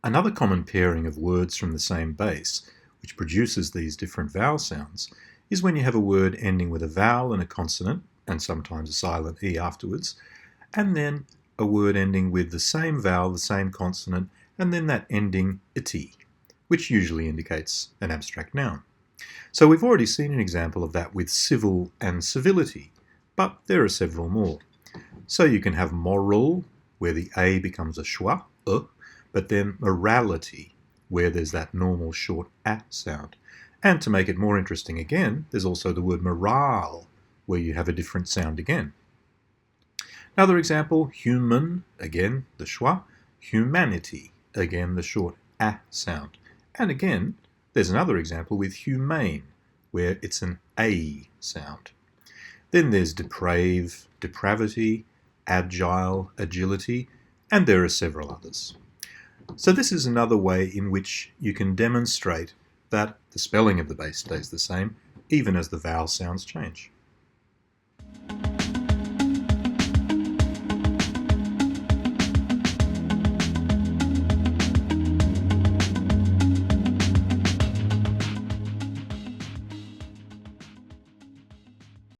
Another common pairing of words from the same base, which produces these different vowel sounds, is when you have a word ending with a vowel and a consonant, and sometimes a silent E afterwards, and then a word ending with the same vowel, the same consonant, and then that ending ity, which usually indicates an abstract noun. So we've already seen an example of that with civil and civility, but there are several more. So you can have moral, where the A becomes a schwa, but then morality, where there's that normal short A sound. And to make it more interesting again, there's also the word morale, where you have a different sound again. Another example, human, again the schwa, humanity, again the short A sound. And again, there's another example with humane, where it's an A sound. Then there's deprave, depravity, agile, agility, and there are several others. So this is another way in which you can demonstrate that the spelling of the base stays the same, even as the vowel sounds change.